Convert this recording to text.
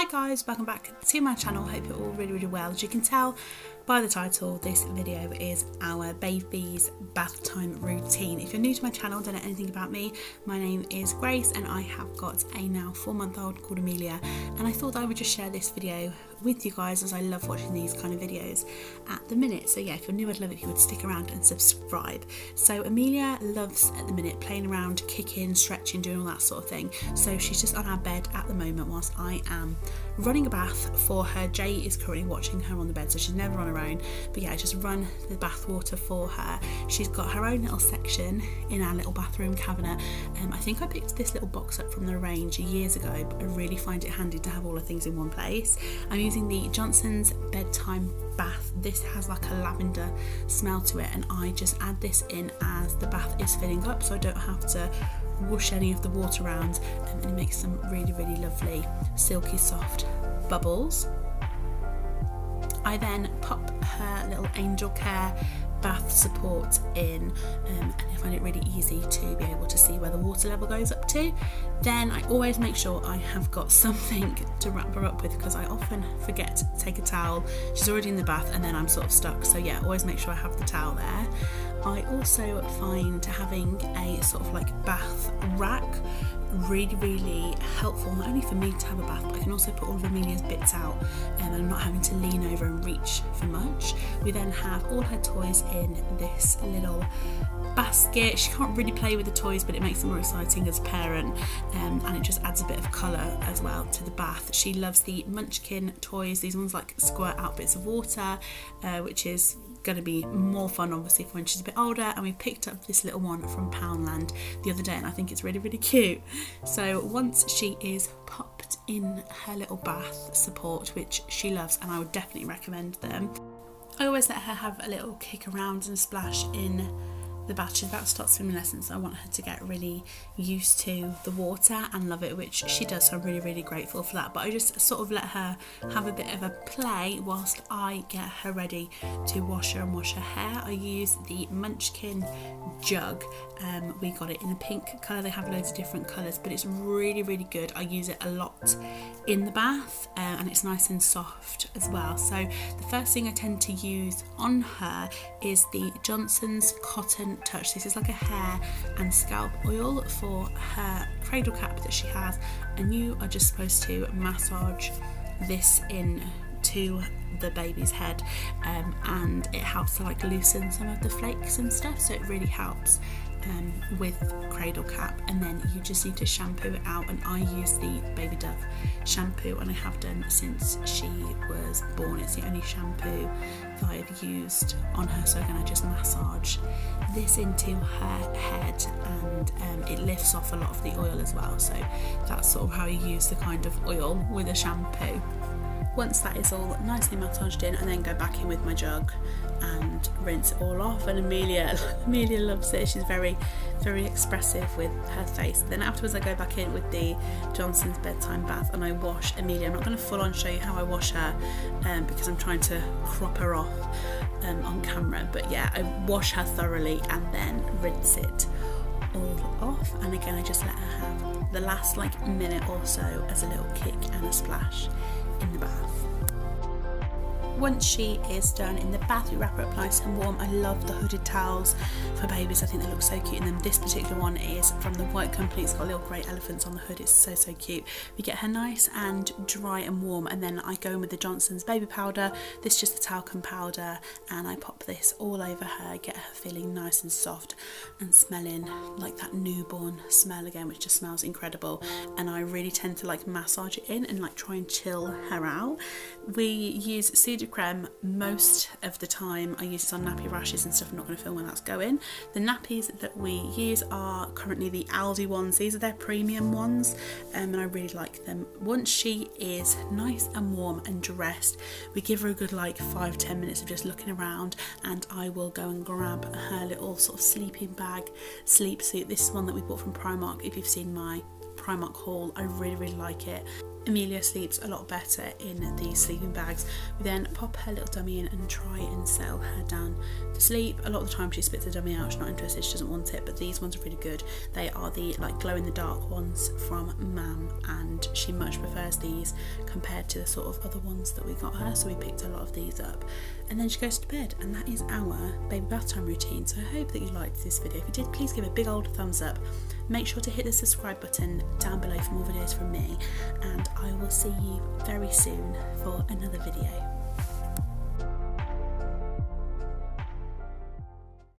Hi guys, welcome back to my channel. Hope you're all really well. As you can tell by the title, this video is our baby's bath time routine. If you're new to my channel, don't know anything about me, my name is Grace and I have got a now 4-month-old called Amelia, and I thought I would just share this video with you guys as I love watching these kind of videos at the minute. So yeah, if you're new, I'd love it if you would stick around and subscribe. So Amelia loves at the minute playing around, kicking, stretching, doing all that sort of thing. So she's just on our bed at the moment whilst I am running a bath for her. Jay is currently watching her on the bed, so she's never on her own, but yeah, I just run the bath water for her. She's got her own little section in our little bathroom cabinet. I think I picked this little box up from the range years ago, but I really find it handy to have all the things in one place. I'm using the Johnson's bedtime bath. This has like a lavender smell to it, and I just add this in as the bath is filling up, so I don't have to whoosh any of the water around, and it makes some really lovely silky soft bubbles. I then pop her little Angel Care bath support in, and I find it really easy to be able to see where the water level goes up to. Then I always make sure I have got something to wrap her up with, because I often forget to take a towel. She's already in the bath and then I'm sort of stuck, so yeah, always make sure I have the towel there. I also find having a sort of like bath rack really helpful, not only for me to have a bath, but I can also put all of Amelia's bits out, and I'm not having to lean over and reach for much. We then have all her toys in this little basket. She can't really play with the toys, but it makes them more exciting as a parent, and it just adds a bit of colour as well to the bath. She loves the Munchkin Toys. These ones like squirt out bits of water, which is going to be more fun obviously for when she's a bit older. And we picked up this little one from Poundland the other day, and I think it's really cute. So once she is popped in her little bath support, which she loves and I would definitely recommend them, I always let her have a little kick around and splash in the bath. She's about to start swimming lessons, so I want her to get really used to the water and love it, which she does, so I'm really grateful for that. But I just sort of let her have a bit of a play whilst I get her ready to wash her and wash her hair. I use the Munchkin jug. We got it in a pink colour. They have loads of different colours, but it's really good. I use it a lot in the bath, and it's nice and soft as well. So the first thing I tend to use on her is the Johnson's Cotton Touch. This is like a hair and scalp oil for her cradle cap that she has, and you are just supposed to massage this in to the baby's head, and it helps to like loosen some of the flakes and stuff, so it really helps with cradle cap. And then you just need to shampoo it out, and I use the Baby Dove shampoo, and I have done since she was born. It's the only shampoo that I've used on her. So again, I just massage this into her head, and it lifts off a lot of the oil as well. So that's sort of how you use the kind of oil with a shampoo. Once that is all nicely massaged in, I then go back in with my jug and rinse it all off. And Amelia loves it. She's very expressive with her face. Then afterwards I go back in with the Johnson's bedtime bath and I wash Amelia. I'm not going to full on show you how I wash her, because I'm trying to crop her off on camera, but yeah, I wash her thoroughly and then rinse it all off. And again, I just let her have the last like minute or so as a little kick and a splash in the bath. Once she is done in the bath, we wrap her up nice and warm. I love the hooded towels for babies. I think they look so cute, and then this particular one is from the White Company. It's got little grey elephants on the hood. It's so cute. We get her nice and dry and warm, and then I go in with the Johnson's baby powder. This is just the talcum powder, and I pop this all over her, get her feeling nice and soft and smelling like that newborn smell again, which just smells incredible. And I really tend to like massage it in and like try and chill her out. We use Cedar Creme most of the time. I use this on nappy rashes and stuff. I'm not going to film when that's going. The nappies that we use are currently the Aldi ones. These are their premium ones, and I really like them. Once she is nice and warm and dressed, we give her a good like 5-10 minutes of just looking around, and I will go and grab her little sort of sleeping bag, sleep suit. This is one that we bought from Primark. If you've seen my Primark haul, I really like it. Amelia sleeps a lot better in these sleeping bags. We then pop her little dummy in and try and settle her down to sleep. A lot of the time she spits the dummy out, she's not interested, she doesn't want it, but these ones are really good. They are the like glow in the dark ones from Mam, and she much prefers these compared to the sort of other ones that we got her, so we picked a lot of these up. And then she goes to bed, and that is our baby bath time routine. So I hope that you liked this video. If you did, please give a big old thumbs up. Make sure to hit the subscribe button down below for more videos from me, and I will see you very soon for another video.